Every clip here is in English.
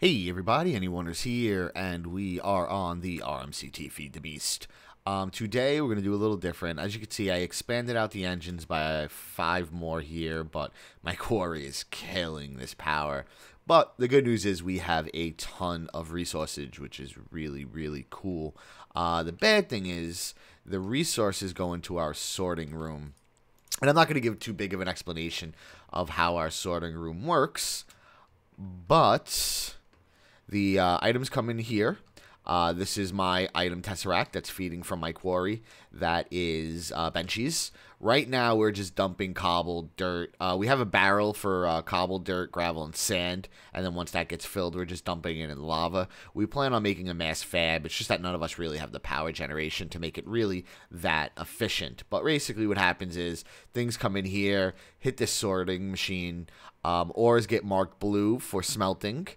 Hey everybody, Anyoneers here, and we are on the RMCT FTB. Today we're going to do a little different. As you can see, I expanded out the engines by 5 more here, but my quarry is killing this power. But the good news is we have a ton of resources, which is really, really cool. The bad thing is the resources go into our sorting room. And I'm not going to give too big of an explanation of how our sorting room works, but the items come in here. This is my item tesseract that's feeding from my quarry. That is benchies. Right now, we're just dumping cobbled dirt. We have a barrel for cobbled dirt, gravel, and sand. And then once that gets filled, we're just dumping it in lava. We plan on making a mass fab. It's just that none of us really have the power generation to make it really that efficient. But basically what happens is things come in here, hit this sorting machine. Ores get marked blue for smelting.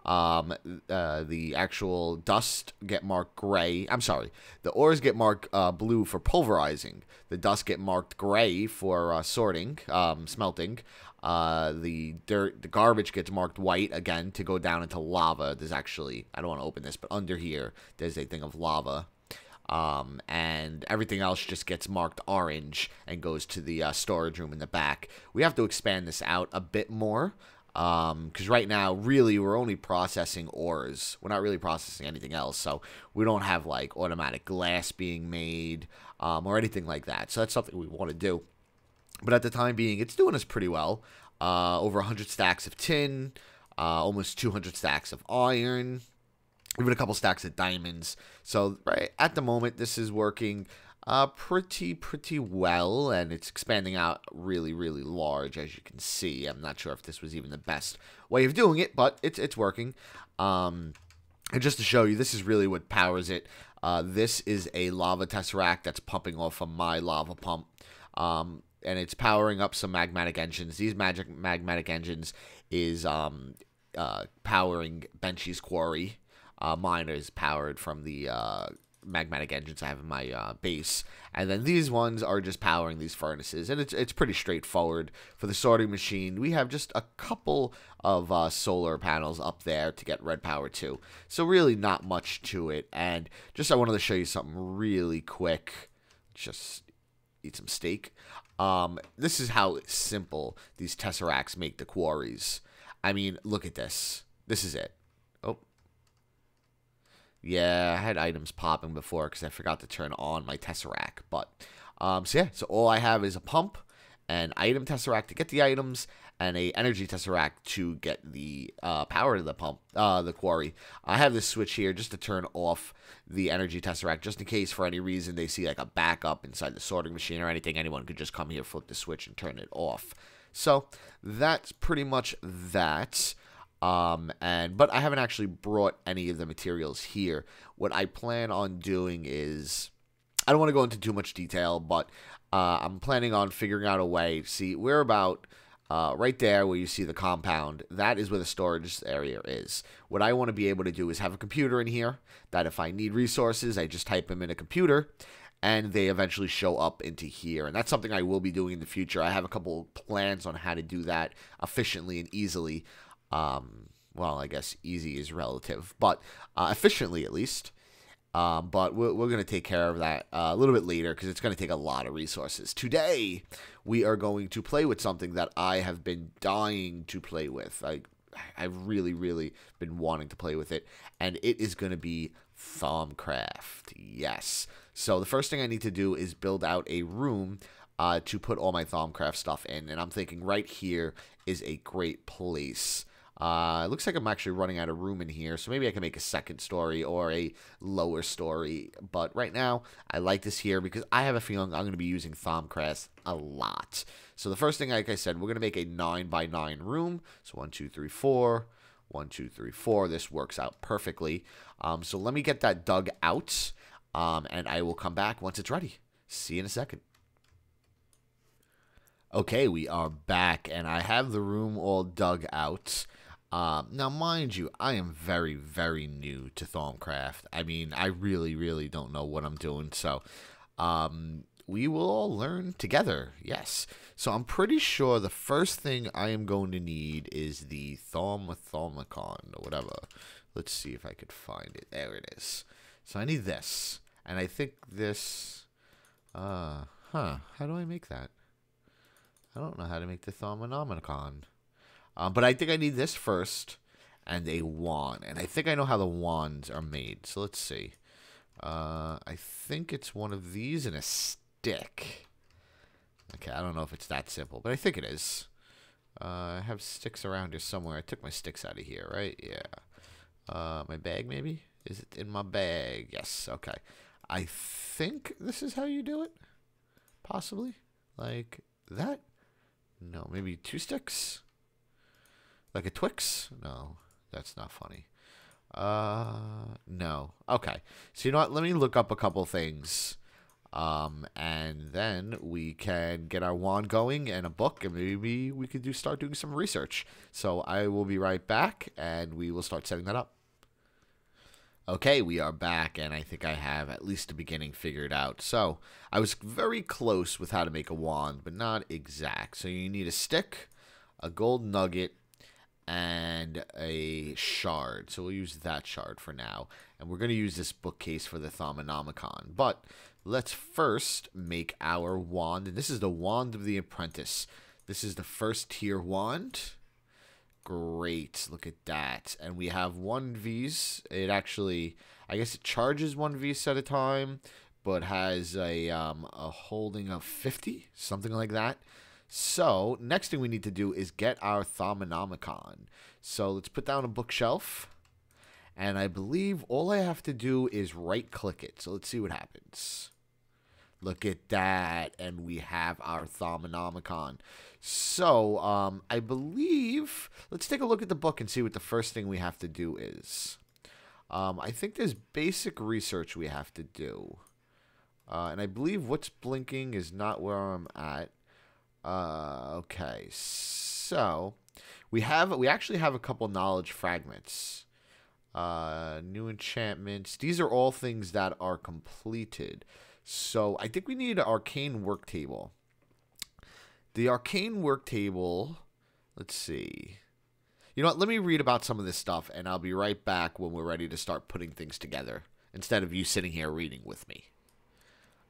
The actual dust get marked gray. I'm sorry. The ores get marked blue for pulverizing. The dust get marked gray for sorting, smelting. The garbage gets marked white again to go down into lava. There's actually, I don't want to open this, but under here, there's a thing of lava. And everything else just gets marked orange and goes to the storage room in the back. We have to expand this out a bit more. Because right now, really, we're only processing ores. We're not really processing anything else, so we don't have, like, automatic glass being made, or anything like that. So that's something we want to do. But at the time being, it's doing us pretty well. Over 100 stacks of tin, almost 200 stacks of iron, even a couple stacks of diamonds. So, right, at the moment, this is working pretty well, and it's expanding out really, really large, as you can see. I'm not sure if this was even the best way of doing it, but it's working. And just to show you, this is really what powers it. This is a lava tesseract that's pumping off of my lava pump, and it's powering up some magmatic engines. These magmatic engines is powering Benchy's quarry. Mine is powered from the magmatic engines I have in my base, and then these ones are just powering these furnaces, and it's pretty straightforward. For the sorting machine, we have just a couple of solar panels up there to get red power too, so really not much to it. And just I wanted to show you something really quick. Just eat some steak. This is how simple these tesseracts make the quarries. I mean, look at this. This is it. Yeah, I had items popping before because I forgot to turn on my tesseract. But, so all I have is a pump, an item tesseract to get the items, and a energy tesseract to get the power to the pump, the quarry. I have this switch here just to turn off the energy tesseract, just in case for any reason they see like a backup inside the sorting machine or anything. Anyone could just come here, flip the switch, and turn it off. So that's pretty much that. But I haven't actually brought any of the materials here. What I plan on doing is, I don't want to go into too much detail, but I'm planning on figuring out a way. See, we're about right there where you see the compound. That is where the storage area is. What I want to be able to do is have a computer in here that if I need resources, I just type them in a computer, and they eventually show up into here. And that's something I will be doing in the future. I have a couple plans on how to do that efficiently and easily. Well, I guess easy is relative, but efficiently at least. But we're going to take care of that a little bit later because it's going to take a lot of resources. Today, we are going to play with something that I have been dying to play with. I've really, really been wanting to play with it, and it is going to be Thaumcraft. Yes. So the first thing I need to do is build out a room to put all my Thaumcraft stuff in, and I'm thinking right here is a great place. It looks like I'm actually running out of room in here, so maybe I can make a second story or a lower story. But right now, I like this here because I have a feeling I'm going to be using Thaumcraft a lot. So the first thing, like I said, we're going to make a 9x9 room. So 1, 2, 3, 4. 1, 2, 3, 4. This works out perfectly. So let me get that dug out, and I will come back once it's ready. See you in a second. Okay, we are back, and I have the room all dug out. Now, mind you, I am very, very new to Thaumcraft. I mean, I really, really don't know what I'm doing. So, we will all learn together. Yes. So I'm pretty sure the first thing I am going to need is the Thaumcraft or whatever. Let's see if I could find it. There it is. So I need this. And I think this... How do I make that? I don't know how to make the Thaumcraft. But I think I need this first. And a wand. And I think I know how the wands are made. So let's see. I think it's one of these and a stick. Okay, I don't know if it's that simple, but I think it is. I have sticks around here somewhere. I took my sticks out of here, right? Yeah. My bag, maybe? Is it in my bag? Yes, okay. I think this is how you do it. Possibly. Like that? No, maybe 2 sticks? Like a Twix? No, that's not funny. No. Okay. So you know what? Let me look up a couple things. And then we can get our wand going and a book, and maybe we could start doing some research. So I will be right back, and we will start setting that up. Okay, we are back, and I think I have at least the beginning figured out. So I was very close with how to make a wand, but not exact. So you need a stick, a gold nugget, and a shard. So we'll use that shard for now. And we're going to use this bookcase for the Thaumcraft. But let's first make our wand. And this is the Wand of the Apprentice. This is the first tier wand. Great. Look at that. And we have 1 Vs. It actually, I guess it charges 1 Vs at a time, but has a holding of 50, something like that. So, next thing we need to do is get our Thaumcraft. So, let's put down a bookshelf. And I believe all I have to do is right-click it. So, let's see what happens. Look at that. And we have our Thaumcraft. So, I believe... Let's take a look at the book and see what the first thing we have to do is. I think there's basic research we have to do. And I believe what's blinking is not where I'm at. Okay, so we actually have a couple knowledge fragments. New enchantments. These are all things that are completed. So I think we need an arcane work table. The arcane work table, let's see. You know what, let me read about some of this stuff, and I'll be right back when we're ready to start putting things together, instead of you sitting here reading with me.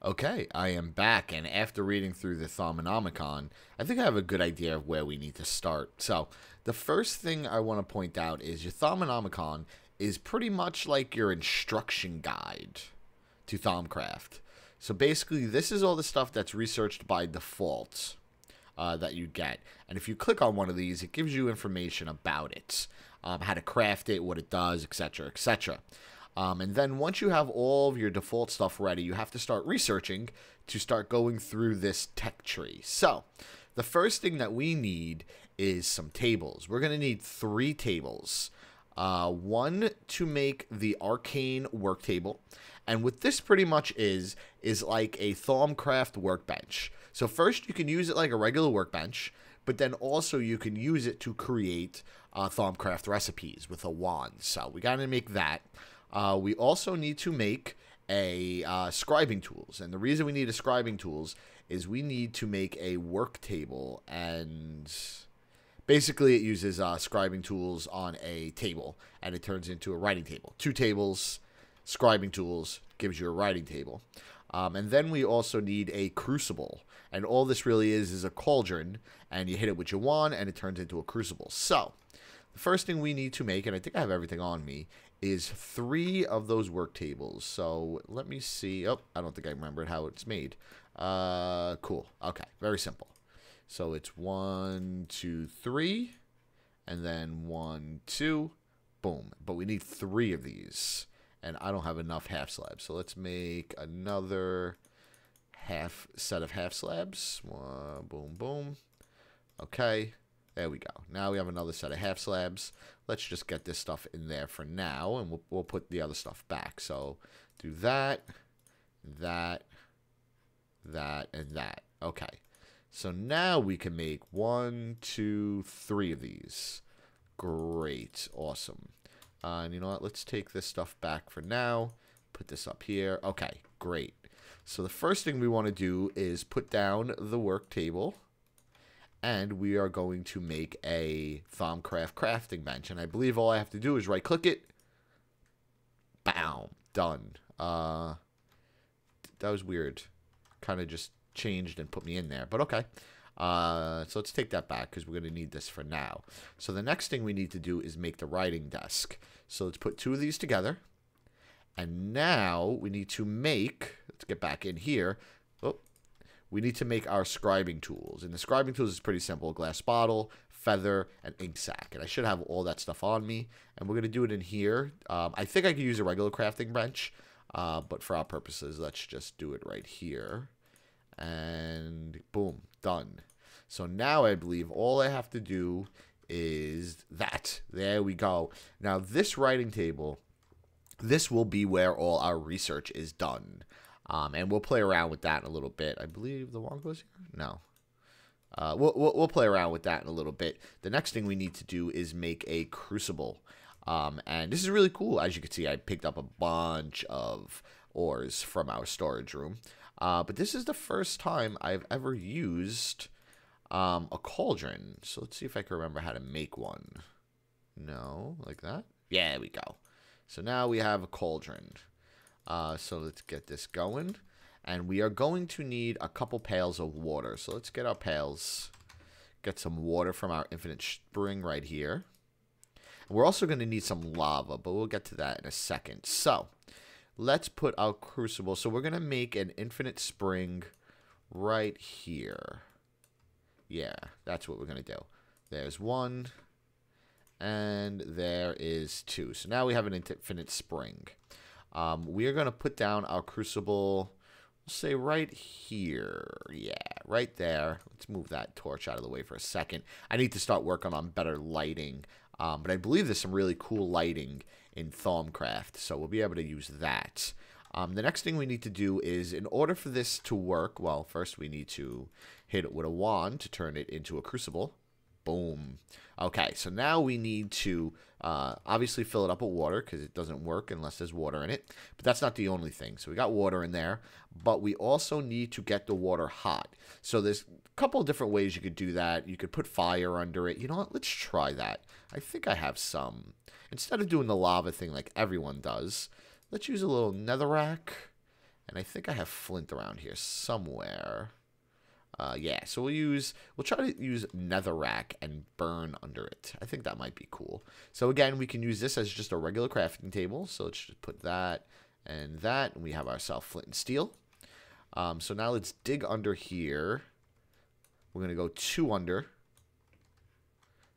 Okay, I am back, and after reading through the Thaumcraft, I think I have a good idea of where we need to start. So, the first thing I want to point out is your Thaumcraft is pretty much like your instruction guide to Thaumcraft. So basically, this is all the stuff that's researched by default that you get. And if you click on one of these, it gives you information about it, how to craft it, what it does, etc., etc. And then once you have all of your default stuff ready, you have to start researching to start going through this tech tree. So the first thing that we need is some tables. We're going to need 3 tables. 1 to make the arcane work table. And what this pretty much is like a Thaumcraft workbench. So first you can use it like a regular workbench, but then also you can use it to create Thaumcraft recipes with a wand. So we got to make that. We also need to make a scribing tools. And the reason we need a scribing tools is we need to make a work table. And basically it uses scribing tools on a table, and it turns into a writing table. 2 tables, scribing tools, gives you a writing table. And then we also need a crucible. And all this really is a cauldron, and you hit it with your wand, and it turns into a crucible. So the first thing we need to make, and I think I have everything on me, is 3 of those work tables. So let me see. Oh, I don't think I remembered how it's made. Cool. Okay, very simple. So it's 1, 2, 3, and then 1, 2, boom. But we need 3 of these, and I don't have enough half slabs. So let's make another set of half slabs. Boom, boom. Okay. There we go. Now we have another set of half slabs. Let's just get this stuff in there for now, and we'll put the other stuff back. So do that, that, and that. Okay. So now we can make 1, 2, 3 of these. Great. Awesome. And you know what? Let's take this stuff back for now. Put this up here. Okay. Great. So the first thing we want to do is put down the work table. And we are going to make a Thaumcraft crafting bench. And I believe all I have to do is right-click it. Bam. Done. That was weird. Kind of just changed and put me in there. But okay. So let's take that back because we're going to need this for now. So the next thing we need to do is make the writing desk. So let's put two of these together. And now we need to make, let's get back in here. Oh, we need to make our scribing tools. And the scribing tools is pretty simple. Glass bottle, feather, and ink sac. And I should have all that stuff on me. And we're going to do it in here. I think I could use a regular crafting bench. But for our purposes, let's just do it right here. And boom, done. So now I believe all I have to do is that. There we go. Now this writing table, this will be where all our research is done. And we'll play around with that in a little bit. I believe the wand goes here? No. We'll play around with that in a little bit. The next thing we need to do is make a crucible. And this is really cool. As you can see, I picked up a bunch of ores from our storage room. But this is the first time I've ever used a cauldron. So let's see if I can remember how to make one. No, like that? Yeah, there we go. So now we have a cauldron. So let's get this going. And we are going to need a couple pails of water. So let's get our pails. Get some water from our infinite spring right here. And we're also going to need some lava, but we'll get to that in a second. So let's put our crucible. So we're going to make an infinite spring right here. Yeah, that's what we're going to do. There's one. And there is two. So now we have an infinite spring. We are going to put down our crucible, we'll say right here. Yeah, right there. Let's move that torch out of the way for a second. I need to start working on better lighting. But I believe there's some really cool lighting in Thaumcraft, so we'll be able to use that. The next thing we need to do is, in order for this to work, well, first we need to hit it with a wand to turn it into a crucible. Boom. Okay, so now we need to obviously fill it up with water because it doesn't work unless there's water in it. But that's not the only thing. So we got water in there, but we also need to get the water hot. So there's a couple of different ways you could do that. You could put fire under it. You know what? Let's try that. I think I have some. Instead of doing the lava thing like everyone does, let's use a little netherrack. And I think I have flint around here somewhere. Yeah, so we'll try to use netherrack and burn under it. I think that might be cool. So again, we can use this as just a regular crafting table. So let's just put that and that, and we have ourselves flint and steel. So now let's dig under here. We're going to go 2 under.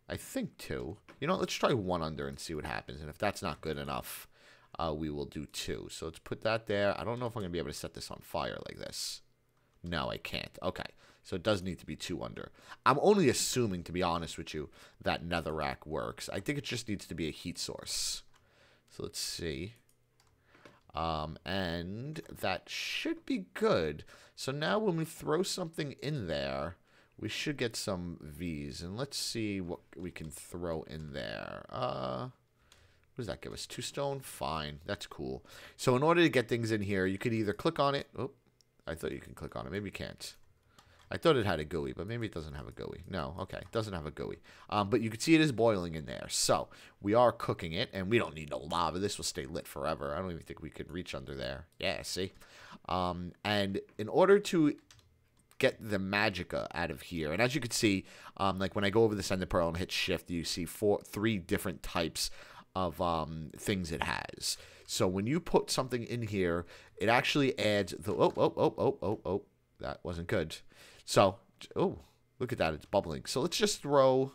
I think 2. You know, let's try 1 under and see what happens. And if that's not good enough, we will do 2. So let's put that there. I don't know if I'm going to be able to set this on fire like this. No, I can't. Okay. So it does need to be 2 under. I'm only assuming, to be honest with you, that netherrack works. I think it just needs to be a heat source. So let's see. And that should be good. So now when we throw something in there, we should get some V's. And let's see what we can throw in there. What does that give us? 2 stone? Fine. That's cool. So in order to get things in here, you could either click on it. Oh, I thought you can click on it. Maybe you can't. I thought it had a GUI, but maybe it doesn't have a GUI. No, okay, it doesn't have a GUI. But you can see it is boiling in there. So we are cooking it, and we don't need no lava. This will stay lit forever. I don't even think we could reach under there. Yeah, see? And in order to get the magicka out of here, and as you can see, like when I go over the Ender Pearl and hit shift, you see 3 different types of things it has. So when you put something in here, it actually adds the that wasn't good. So look at that, it's bubbling. So let's just throw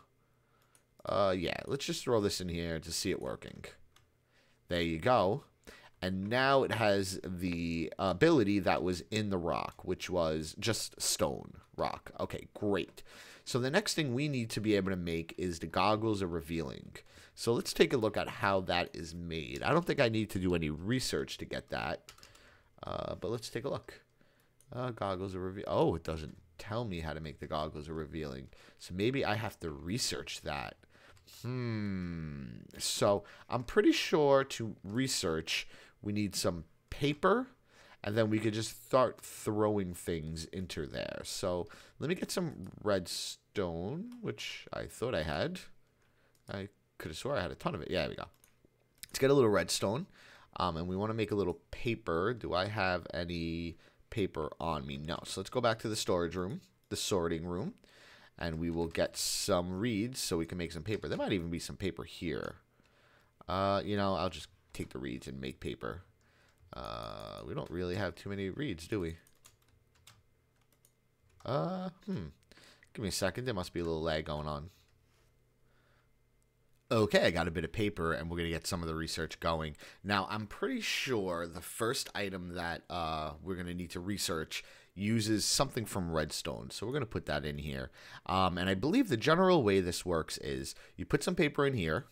let's just throw this in here to see it working. There you go. And now it has the ability that was in the rock, which was just stone rock. Okay, great. So the next thing we need to be able to make is the goggles of revealing. So let's take a look at how that is made. I don't think I need to do any research to get that. But let's take a look. Goggles of revealing. Oh, it doesn't tell me how to make the goggles of revealing. So maybe I have to research that. So I'm pretty sure to research we need some paper and then we could just start throwing things into there. So let me get some redstone, which I thought I had. I could have swore I had a ton of it. Yeah, there we go. Let's get a little redstone, and we want to make a little paper. Do I have any paper on me? No. So let's go back to the storage room, the sorting room, and we will get some reeds so we can make some paper. There might even be some paper here. You know, I'll just take the reeds and make paper. We don't really have too many reeds, do we? Give me a second. There must be a little lag going on. Okay, I got a bit of paper, and we're going to get some of the research going. Now, I'm pretty sure the first item that we're going to need to research uses something from redstone. So we're going to put that in here. And I believe the general way this works is you put some paper in here.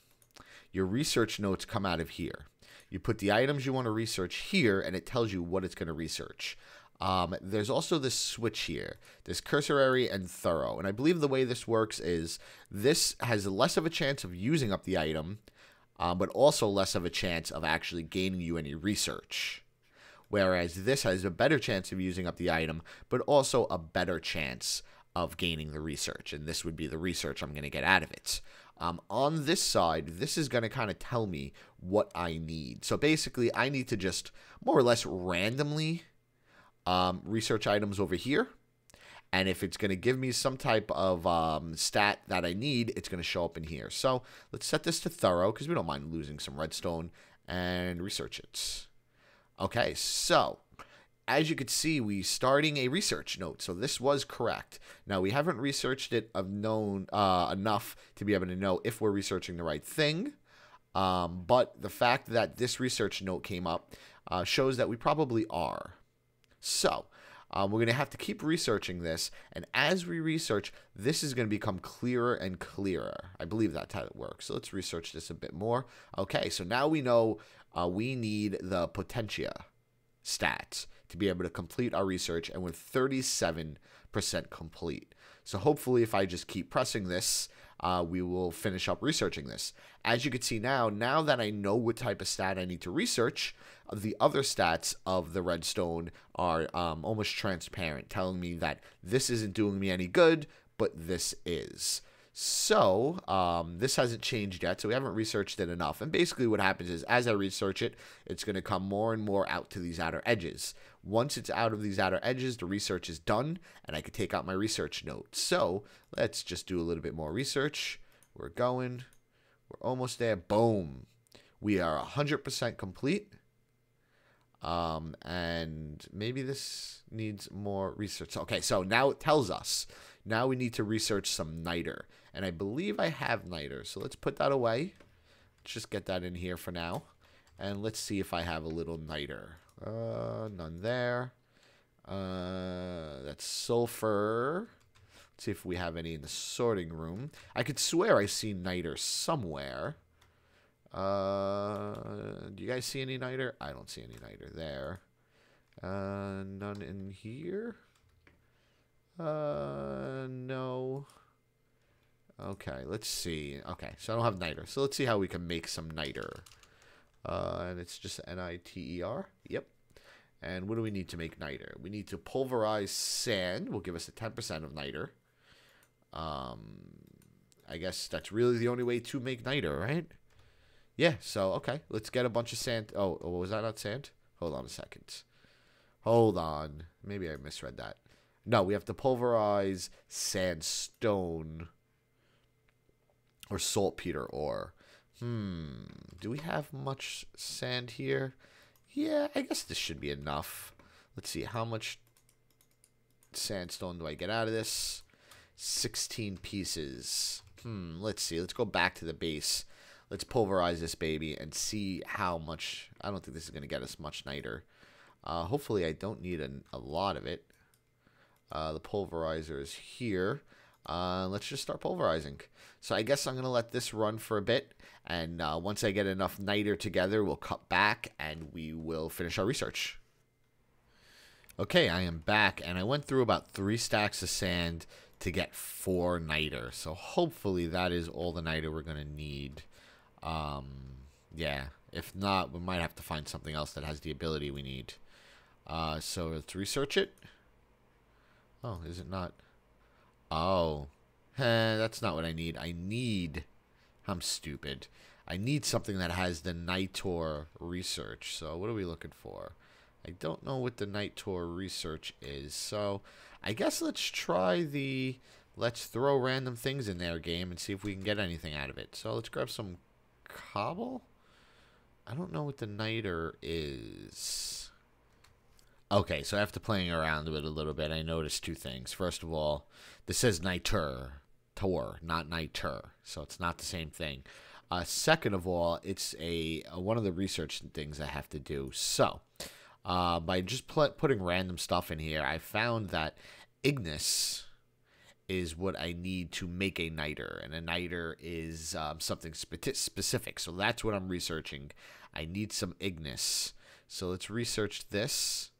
Your research notes come out of here. You put the items you want to research here, and it tells you what it's going to research. There's also this switch here. There's cursory and thorough. And I believe the way this works is this has less of a chance of using up the item, but also less of a chance of actually gaining you any research. Whereas this has a better chance of using up the item, but also a better chance of gaining the research. And this would be the research I'm going to get out of it. On this side, this is going to kind of tell me what I need. So basically, I need to just more or less randomly research items over here, and if it's going to give me some type of stat that I need, it's going to show up in here. So let's set this to thorough because we don't mind losing some redstone, and research it. Okay, so as you could see, we starting a research note, so this was correct. Now we haven't researched it enough to be able to know if we're researching the right thing, but the fact that this research note came up shows that we probably are. So, we're going to have to keep researching this, and as we research, this is going to become clearer and clearer. I believe that's how it works. So let's research this a bit more. Okay, so now we know we need the potentia stats to be able to complete our research, and we're 37% complete. So hopefully if I just keep pressing this, we will finish up researching this. As you can see now that I know what type of stat I need to research, the other stats of the redstone are almost transparent, telling me that this isn't doing me any good, but this is. So this hasn't changed yet, so we haven't researched it enough. And basically what happens is as I research it, it's going to come more and more out to these outer edges. Once it's out of these outer edges, the research is done, and I can take out my research note. So let's just do a little bit more research. We're going. We're almost there. Boom. We are 100% complete. And maybe this needs more research. Okay, so now it tells us. Now we need to research some niter. And I believe I have niter. So let's put that away. Let's just get that in here for now. And let's see if I have a little niter. None there. That's sulfur. Let's see if we have any in the sorting room. I could swear I see niter somewhere. Do you guys see any niter? I don't see any niter there. None in here. No. Okay, let's see. Okay, so I don't have niter. So let's see how we can make some niter. And it's just N-I-T-E-R. Yep. And what do we need to make niter? We need to pulverize sand. Will give us a 10% of niter. I guess that's really the only way to make niter, right? Yeah, so, okay. Let's get a bunch of sand. Oh, was that not sand? Hold on a second. Hold on. Maybe I misread that. No, we have to pulverize sandstone or saltpeter ore. Do we have much sand here? Yeah, I guess this should be enough. Let's see, how much sandstone do I get out of this? 16 pieces. Let's see. Let's go back to the base. Let's pulverize this baby and see how much. I don't think this is going to get us much niter. Hopefully I don't need a lot of it. The pulverizer is here. Let's just start pulverizing. So I guess I'm going to let this run for a bit. And once I get enough niter together, we'll cut back and we will finish our research. Okay, I am back. And I went through about 3 stacks of sand to get 4 niter. So hopefully that is all the niter we're going to need. Yeah, if not, we might have to find something else that has the ability we need. So let's research it. Oh, is it not? Oh. That's not what I need. I'm stupid. I need something that has the Nitor research. So what are we looking for? I don't know what the Nitor research is. So I guess let's try the let's throw random things in there game and see if we can get anything out of it. So let's grab some cobble. I don't know what the Niter is. Okay, so after playing around with it a little bit, I noticed two things. First of all, this says Niter, not Niter, so it's not the same thing. Second of all, it's one of the research things I have to do. So, by just putting random stuff in here, I found that Ignis is what I need to make a Niter, and a Niter is something specific. So that's what I'm researching. I need some Ignis. So let's research this.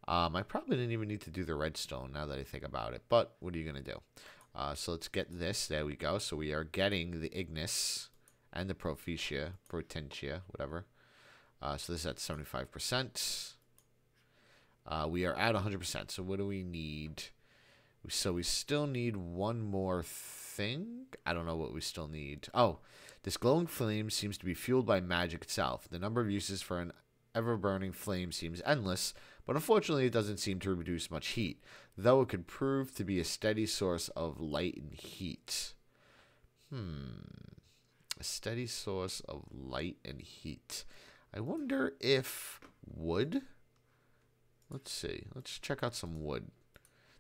I probably didn't even need to do the redstone now that I think about it, but what are you going to do? So let's get this. There we go. So we are getting the Ignis and the Potentia, whatever. So this is at 75%. We are at 100%. So what do we need? So we still need one more thing. I don't know what we still need. Oh, this glowing flame seems to be fueled by magic itself. The number of uses for an ever-burning flame seems endless, but unfortunately it doesn't seem to produce much heat, though it could prove to be a steady source of light and heat. A steady source of light and heat. I wonder if wood? Let's see. Let's check out some wood.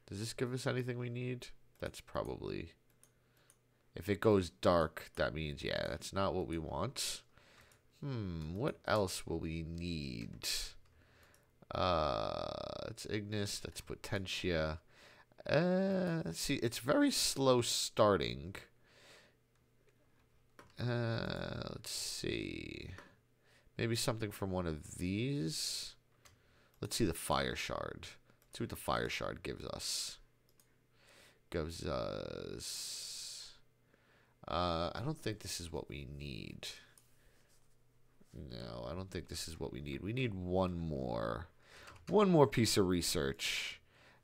Does this give us anything we need? That's probably... If it goes dark, that means, yeah, that's not what we want. What else will we need? It's Ignis, that's Potentia. Let's see, it's very slow starting. Let's see. Maybe something from one of these. Let's see the fire shard. Let's see what the fire shard gives us. I don't think this is what we need. No, I don't think this is what we need. We need one more piece of research.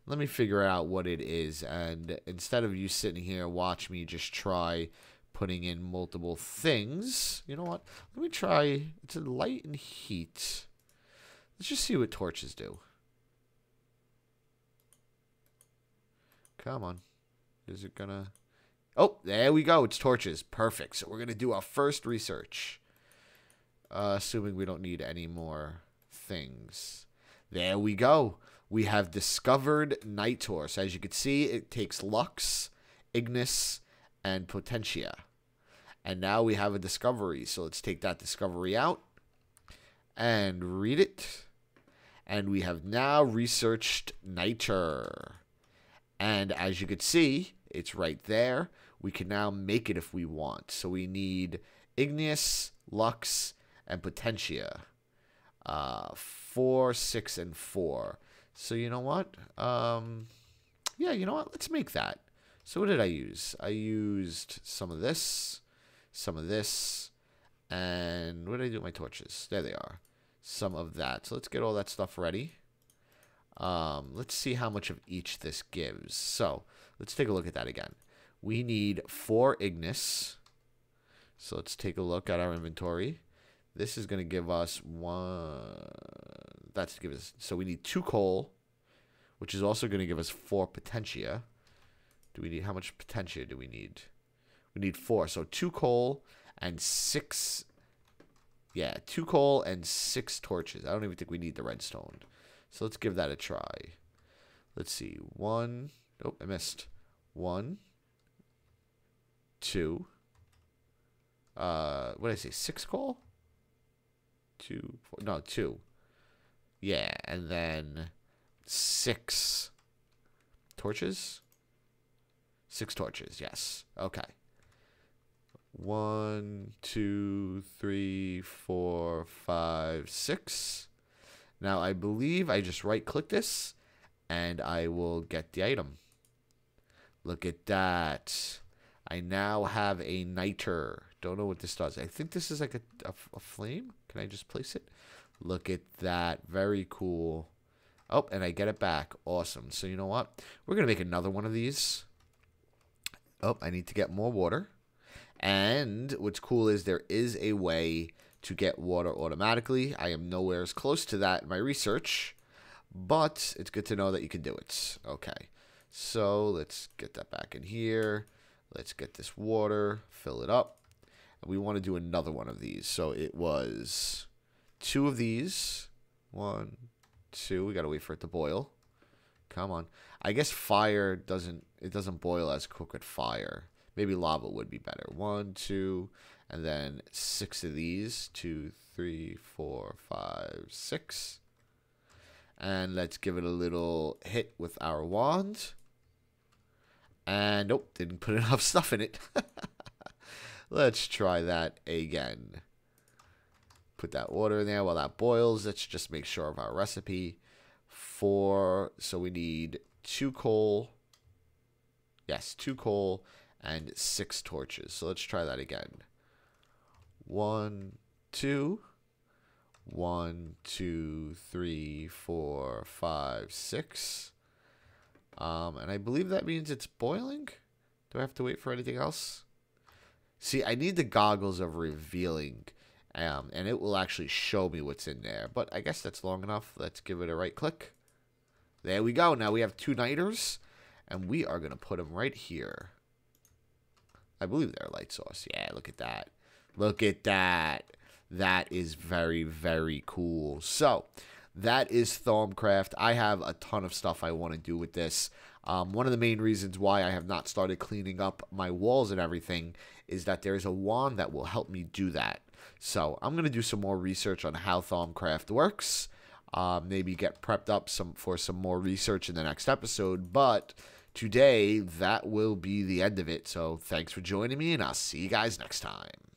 Let me figure out what it is, and instead of you sitting here watch me just try putting in multiple things, you know what? Let me try. It's a light and heat. Let's just see what torches do. Come on. Is it gonna... Oh, there we go. It's torches. Perfect. So we're going to do our first research. Assuming we don't need any more things. There we go. We have discovered Nitor. So as you can see, it takes Lux, Ignis, and Potentia. And now we have a discovery. So let's take that discovery out and read it. And we have now researched Niter. And as you can see, it's right there. We can now make it if we want. So we need Ignis, Lux, and Potentia. 4, 6, and 4. So you know what? Yeah, you know what? Let's make that. So what did I use? I used some of this, and what did I do with my torches? There they are. Some of that. So let's get all that stuff ready. Let's see how much of each this gives. So let's take a look at that again. We need 4 Ignis. So let's take a look at our inventory. This is going to give us 1. That's to give us. So we need 2 coal, which is also going to give us 4 Potentia. Do we need, how much Potentia do we need? We need 4. So 2 coal and 6. Yeah, 2 coal and 6 torches. I don't even think we need the redstone. So let's give that a try. Let's see. 1. Oh, I missed. 1, 2. What did I say? 6 coal? 2, 4. No, 2. Yeah, and then 6 torches. 6 torches. Yes. Okay. 1, 2, 3, 4, 5, 6. Now I believe I just right-click this, and I will get the item. Look at that. I now have a Niter. Don't know what this does. I think this is like a flame. Can I just place it? Look at that. Very cool. Oh, and I get it back. Awesome. So you know what? We're going to make another one of these. Oh, I need to get more water. And what's cool is there is a way to get water automatically. I am nowhere as close to that in my research, but it's good to know that you can do it. Okay, so let's get that back in here. Let's get this water, fill it up. And we want to do another one of these. So it was 2 of these. 1, 2. We got to wait for it to boil. Come on. I guess fire doesn't boil as quick with fire. Maybe lava would be better. 1, 2, and then 6 of these. 2, 3, 4, 5, 6. And let's give it a little hit with our wand. And nope, didn't put enough stuff in it. Let's try that again. Put that water in there while that boils. Let's just make sure of our recipe. 4, so we need 2 coal. Yes, 2 coal. And 6 torches. So let's try that again. 1, 2. 1, 2, 3, 4, 5, 6. And I believe that means it's boiling. Do I have to wait for anything else? See, I need the goggles of revealing. And it will actually show me what's in there. But I guess that's long enough. Let's give it a right click. There we go. Now we have 2 niters. And we are going to put them right here. I believe they're light source. Yeah, look at that. Look at that. That is very, very cool. So, that is Thaumcraft. I have a ton of stuff I want to do with this. One of the main reasons why I have not started cleaning up my walls and everything is that there's a wand that will help me do that. So, I'm going to do some more research on how Thaumcraft works. Maybe get prepped up for some more research in the next episode. But today, that will be the end of it. So thanks for joining me, and I'll see you guys next time.